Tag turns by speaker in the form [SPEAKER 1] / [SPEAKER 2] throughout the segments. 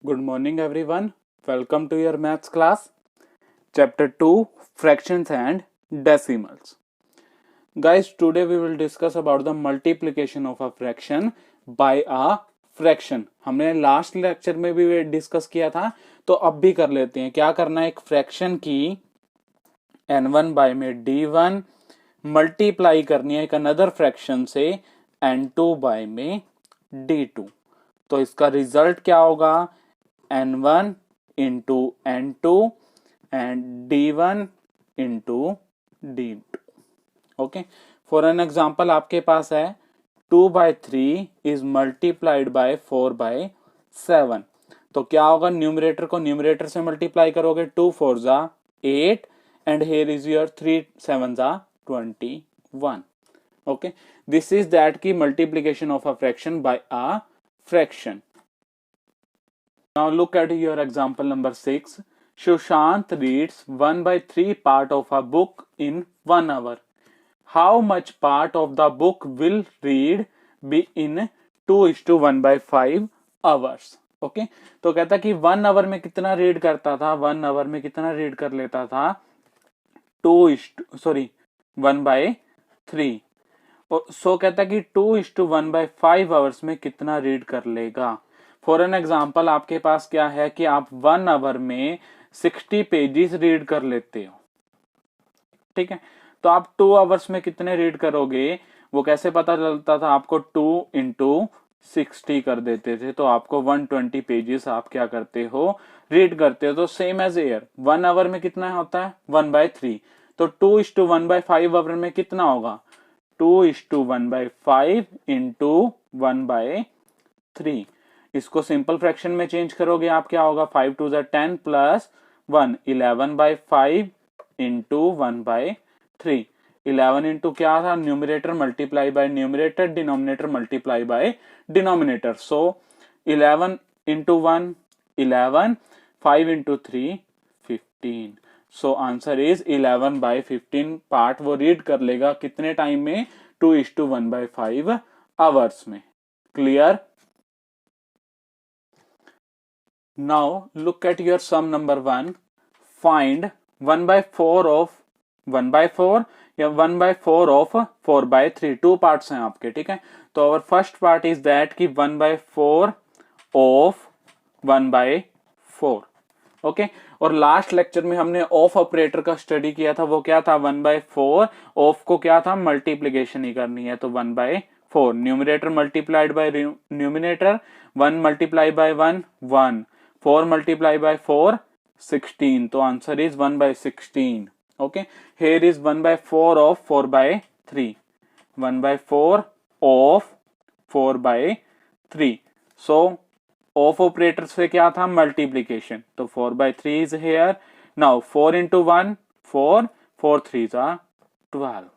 [SPEAKER 1] Good morning, everyone. Welcome to your maths class, chapter 2 Fractions and Decimals. Guys, today we will discuss about the multiplication of a fraction by a fraction. हमने last lecture में भी discuss किया था, तो अब भी कर लेते हैं. क्या करना है, एक फ्रैक्शन की n1 बाय में d1 मल्टीप्लाई करनी है एक अनदर फ्रैक्शन से n2 बाय में d2. तो इसका रिजल्ट क्या होगा, n1 into n2 and d1 into d2. Okay, for an example आपके पास है 2/3 इज मल्टीप्लाइड बाय 4/7. तो क्या होगा, न्यूमरेटर को न्यूमरेटर से मल्टीप्लाई करोगे, 2 4 जा 8 and here is your 3 7 जा 21. Okay, this is that की multiplication of a fraction by a fraction. Now look at your example number 6. Sushant reads 1/3 part of a book in 1 hour. How much part of the book will read be in 2:1/5 hours? Okay, तो कहता कि 1 our में कितना read करता था, 1 our में कितना read कर लेता था, 1/3. सो कहता कि 2:1/5 आवर्स में कितना रीड कर लेगा. फॉर एन एग्जाम्पल आपके पास क्या है कि आप 1 आवर में 60 पेजेस रीड कर लेते हो. ठीक है, तो आप 2 आवर्स में कितने रीड करोगे, वो कैसे पता चलता था, आपको 2 इंटू 60 कर देते थे, तो आपको 120 पेजेस आप क्या करते हो, रीड करते हो. तो सेम एज एयर, 1 आवर में कितना होता है, 1/3. तो 2:1/5 आवर में कितना होगा, 2:1/5 इंटू 1/3. इसको सिंपल फ्रैक्शन में चेंज करोगे, आप क्या होगा, 5 2 10 प्लस 1 11/5 इंटू 1/3. 11 इंटू क्या था, numerator multiply by numerator, denominator multiply by denominator. So 11 into 1 11, 5 into 3 15. So answer is 11/15 part वो रीड कर लेगा कितने टाइम में, 2:1/5 आवर्स में. Clear. Now look at your sum number 1. Find 1/4 of 1/4 या 1/4 ऑफ 4/3. 2 पार्ट्स हैं आपके. ठीक है, तो our first part is that कि 1/4 ऑफ 1/4. ओके, और लास्ट लेक्चर में हमने ऑफ ऑपरेटर का स्टडी किया था, वो क्या था, 1/4 ऑफ को क्या था, मल्टीप्लीकेशन ही करनी है, तो 1/4 numerator multiplied by numerator, 1 multiply by 1 1, 4 multiply by 4 16. तो answer is 1/16. Okay, here is 1/4 of 4/3. 1/4 of 4/3. So of operator से क्या था, मल्टीप्लीकेशन, तो 4/3 इज हेयर. Now 4 into 1 4, 4 3 12.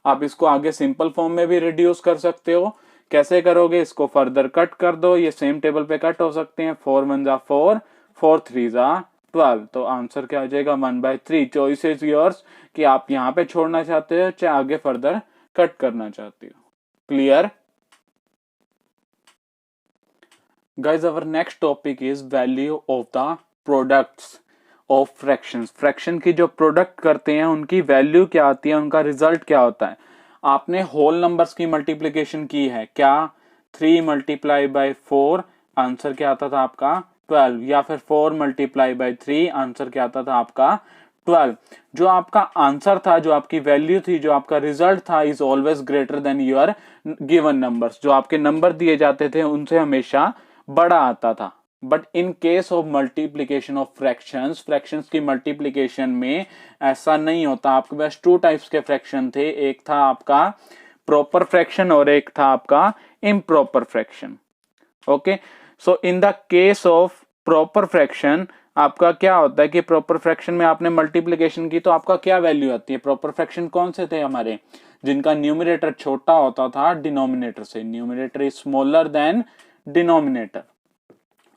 [SPEAKER 1] आप इसको आगे सिंपल फॉर्म में भी रिड्यूस कर सकते हो. कैसे करोगे, इसको फर्दर कट कर दो, ये सेम टेबल पे कट हो सकते हैं. 4 1 4, 4 3 12. तो आंसर क्या हो जाएगा, 1/3. चॉइस इज योर्स कि आप यहां पे छोड़ना चाहते हो चाहे आगे फर्दर कट करना चाहते हो. Clear. Guys, our next topic is value of the products of fractions. Fraction की जो प्रोडक्ट करते हैं उनकी वैल्यू क्या आती है, उनका रिजल्ट क्या होता है. आपने होल नंबर्स की मल्टीप्लीकेशन की है, क्या 3 मल्टीप्लाई बाय 4, आंसर क्या आता था आपका 12, या फिर 4 मल्टीप्लाई बाय 3, आंसर क्या आता था आपका 12. जो आपका आंसर था, जो आपकी वैल्यू थी, जो आपका रिजल्ट था, is always greater than your given numbers. जो आपके नंबर दिए जाते थे उनसे हमेशा बड़ा आता था. But in case of multiplication of fractions, fractions की मल्टीप्लीकेशन में ऐसा नहीं होता. आपके पास 2 टाइप्स के फ्रैक्शन थे, एक था आपका प्रॉपर फ्रैक्शन और एक था आपका improper fraction. Okay, so in the case of proper fraction आपका क्या होता है कि प्रॉपर फ्रैक्शन में आपने मल्टीप्लीकेशन की तो आपका क्या वैल्यू आती है. प्रॉपर फ्रैक्शन कौन से थे हमारे, जिनका न्यूमरेटर छोटा होता था डिनोमिनेटर से. Numerator is smaller than denominator.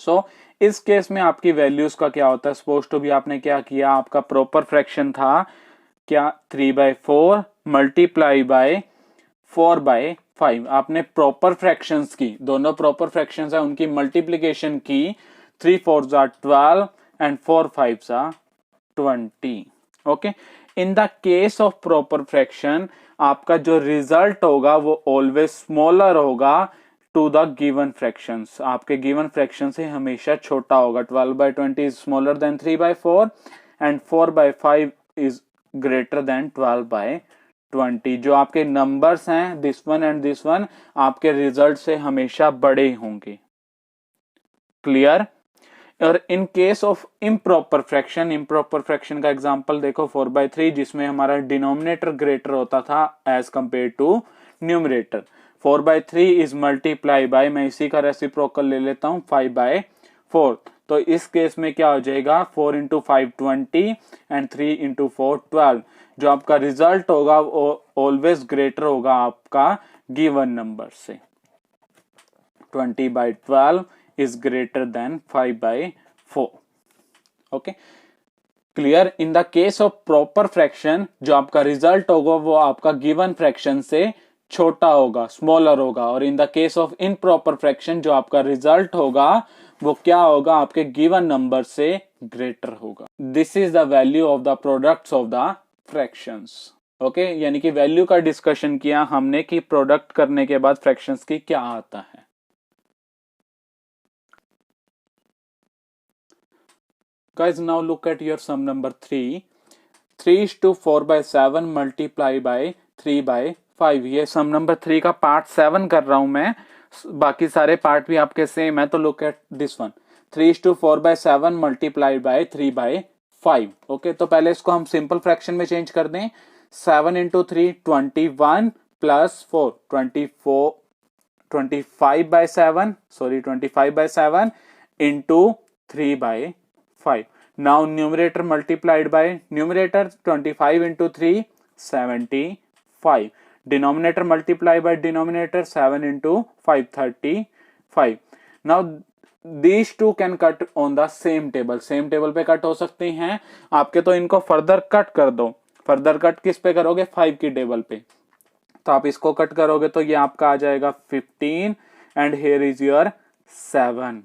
[SPEAKER 1] So इस केस में आपकी वैल्यूज का क्या होता है, सपोज टू भी आपने क्या किया, आपका प्रॉपर फ्रैक्शन था क्या, 3/4 मल्टीप्लाई बाय 4/3. 5। आपने प्रॉपर फ्रैक्शंस की, दोनों प्रॉपर फ्रैक्शंस है उनकी मल्टीप्लीकेशन की, 3 4 जा 12 एंड 4 5 जा 20। Okay, in the case of proper fraction आपका जो रिजल्ट होगा वो ऑलवेज स्मॉलर होगा टू द गिवन फ्रैक्शंस, आपके गिवन फ्रैक्शन से हमेशा छोटा होगा। 12/20 is smaller then 3/4 and 4/5 is greater than 12/20। जो आपके नंबर्स हैं this one and this one आपके रिजल्ट से हमेशा बड़े होंगे। क्लियर? और in case of improper fraction, improper fraction का एग्जांपल देखो 4/3, जिसमें हमारा डिनोमिनेटर ग्रेटर होता था as compare to numerator. 4/3 is multiply by, मैं इसी का रेसिप्रोकल ले लेता हूं 5/4। तो इस केस में क्या हो जाएगा 4 इंटू 5 20 एंड 3 इंटू 4 12। जो आपका रिजल्ट होगा वो ऑलवेज ग्रेटर होगा आपका गिवन नंबर से। 20/12 is greater than 5/4। Okay, clear? In the case of proper fraction जो आपका रिजल्ट होगा वो आपका गिवन फ्रैक्शन से छोटा होगा, स्मॉलर होगा। और इन the case of improper fraction जो आपका रिजल्ट होगा वो क्या होगा, आपके गिवन नंबर से ग्रेटर होगा। This is the value of the products of the fractions. Okay, यानी कि वैल्यू का डिस्कशन किया हमने कि प्रोडक्ट करने के बाद फ्रैक्शंस की क्या आता है। Guys, now look at your sum number 3. 3 is to 4/7 multiply by 3/5। ये सम नंबर 3 का पार्ट 7 कर रहा हूं मैं, बाकी सारे पार्ट भी आपके सेम है। तो look at this one, 3 is to 4/7 multiply by 3/5। Okay, तो पहले इसको हम सिंपल फ्रैक्शन में चेंज कर दें। 7 into 3 21 plus 4 24 25/7, sorry 25/7 into 3/5। Now numerator multiplied by numerator 25 into 3 75. Denominator multiplied by denominator 7 into 5 35. Now these two can cut on the same table, same table पे cut हो सकते हैं आपके। तो इनको फर्दर कट कर दो। फर्दर कट किस पे करोगे, 5 की टेबल पे। तो आप इसको कट करोगे तो ये आपका आ जाएगा 15 and here is your 7।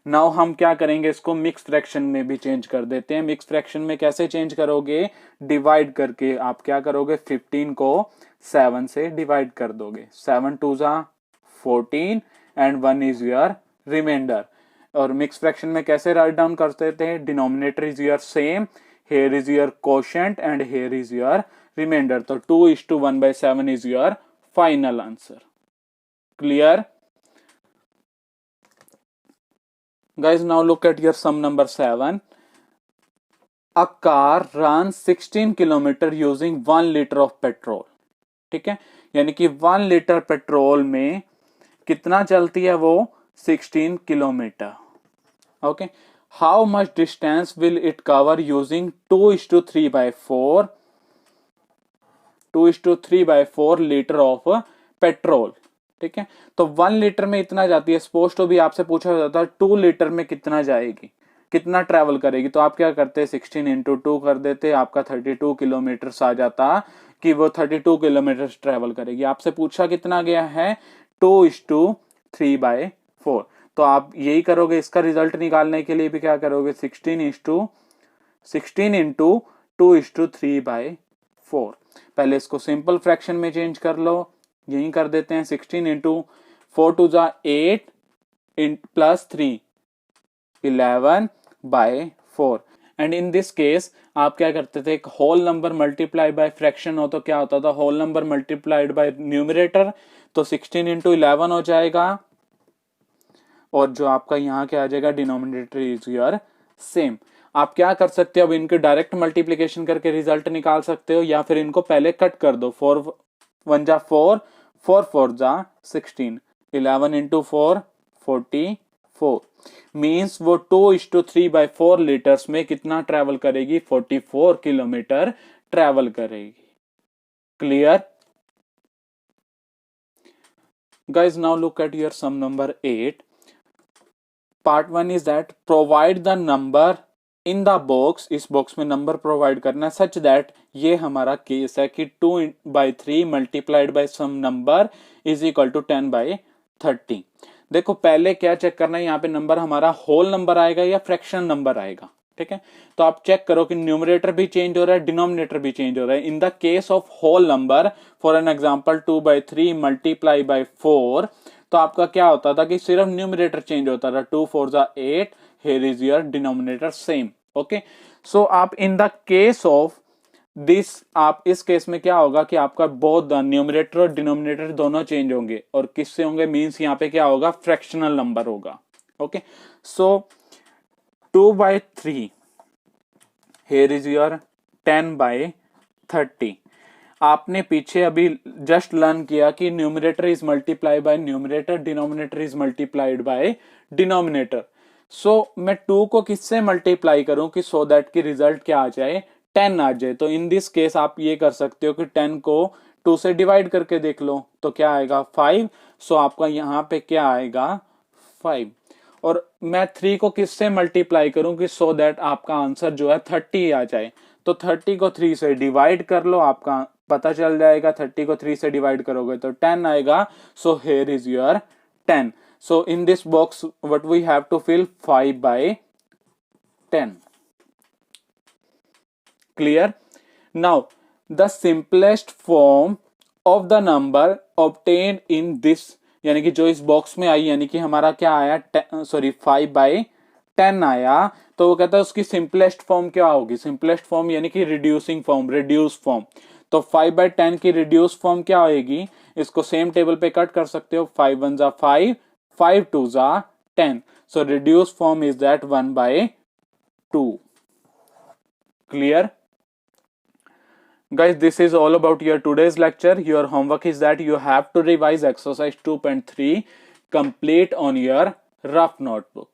[SPEAKER 1] Now हम क्या करेंगे, इसको मिक्स फ्रैक्शन में भी चेंज कर देते हैं। मिक्स फ्रैक्शन में कैसे चेंज करोगे, डिवाइड करके आप क्या करोगे, 15 को 7 से डिवाइड कर दोगे। 7 2 जा 14 एंड 1 इज योर रिमाइंडर। और मिक्स फ्रैक्शन में कैसे राइट डाउन कर देते हैं, denominator is your same, here is your quotient and here is your reminder. तो 2 is to 1/7 is your final answer. Clear? Guys, now look at your sum number 7. A car runs 16 kilometer using 1 liter of petrol। ठीक है, यानी कि 1 litre petrol में कितना चलती है वो, 16 kilometre. Okay, how much distance will it cover using 2 is to 3/4 2 is to 3/4 litre of petrol. ठीक है, तो 1 लीटर में इतना जाती है। सपोज तो भी आपसे पूछा जाता है 2 लीटर में कितना जाएगी, कितना ट्रेवल करेगी। तो आप क्या करते, 16 इंटू 2 कर देते, आपका 32 किलोमीटर आ जाता कि वो 32 किलोमीटर ट्रेवल करेगी। आपसे पूछा कितना गया है, 2 is to 3/4। तो आप यही करोगे, इसका रिजल्ट निकालने के लिए भी क्या करोगे, 16 इंटू 2 is to 3/4। पहले इसको सिंपल फ्रैक्शन में चेंज कर लो, यही कर देते हैं। 16 इंटू 4 2 जा 8 plus 3 11/4। And in this case आप क्या करते थे, एक whole number multiply by fraction हो तो क्या होता था, whole number multiplied by numerator. तो 16 इंटू 11 हो जाएगा, और जो आपका यहाँ क्या आ जाएगा, डिनोमिनेटर इज योर सेम। आप क्या कर सकते हो, अब इनके डायरेक्ट मल्टीप्लीकेशन करके रिजल्ट निकाल सकते हो, या फिर इनको पहले कट कर दो। 4 1 जा 4 4 4 जा 16 11 इंटू 4 44। मीन्स वो 2 is to 3/4 लीटर्स में कितना ट्रेवल करेगी, 44 किलोमीटर ट्रेवल करेगी। Clear? Guys, now look at your sum number 8. Part 1 is that provide the number in the box, इस बॉक्स में नंबर प्रोवाइड करना है सच दैट, ये हमारा केस है कि 2/3 multiplied by some number is equal to 10/30। देखो पहले क्या चेक करना है, यहाँ पे नंबर हमारा होल नंबर आएगा या फ्रैक्शन नंबर आएगा, ठीक है। तो आप चेक करो कि न्यूमरेटर भी चेंज हो रहा है, डिनोमिनेटर भी चेंज हो रहा है। In the case of whole number, for an example 2/3 multiply by 4, तो आपका क्या होता था कि सिर्फ न्यूमरेटर चेंज होता था, 2 4 जा 8, here is your denominator same, okay। so आप in the case of this, आप इस केस में क्या होगा कि आपका बोथ न्यूमरेटर और डिनोमिनेटर दोनों चेंज होंगे, और किससे होंगे, मींस यहाँ पे क्या होगा, फ्रैक्शनल नंबर होगा, okay. So 2/3, here is your 10/30। आपने पीछे अभी जस्ट लर्न किया कि numerator is multiply by numerator, denominator is multiplied by denominator. So मैं 2 को किससे मल्टीप्लाई करूं कि सो दैट की रिजल्ट क्या आ जाए, 10 आ जाए। तो इन दिस केस आप ये कर सकते हो कि 10 को 2 से डिवाइड करके देख लो, तो क्या आएगा 5। सो आपका यहां पे क्या आएगा 5। और मैं 3 को किससे मल्टीप्लाई करूं कि सो दैट आपका आंसर जो है 30 आ जाए। तो 30 को 3 से डिवाइड कर लो, आपका पता चल जाएगा। 30 को 3 से डिवाइड करोगे तो 10 आएगा। So here is your 10। So in this box what we have to fill 5/10। Clear. Now the simplest form of the number obtain in this, यानी कि जो इस बॉक्स में आई, यानी कि हमारा क्या आया, 5/10 आया। तो वो कहता है उसकी सिंपलेस्ट फॉर्म क्या होगी, सिंपलेस्ट फॉर्म यानी कि रिड्यूसिंग फॉर्म, रिड्यूस फॉर्म। तो 5/10 की रिड्यूस फॉर्म क्या होगी, इसको सेम टेबल पे कट कर सकते हो, 5 1 जा 5, 5 2 जा 10। So reduce form is that 1/2। Clear guys, this is all about your today's lecture. Your homework is that you have to revise exercise 2.3 complete on your rough notebook.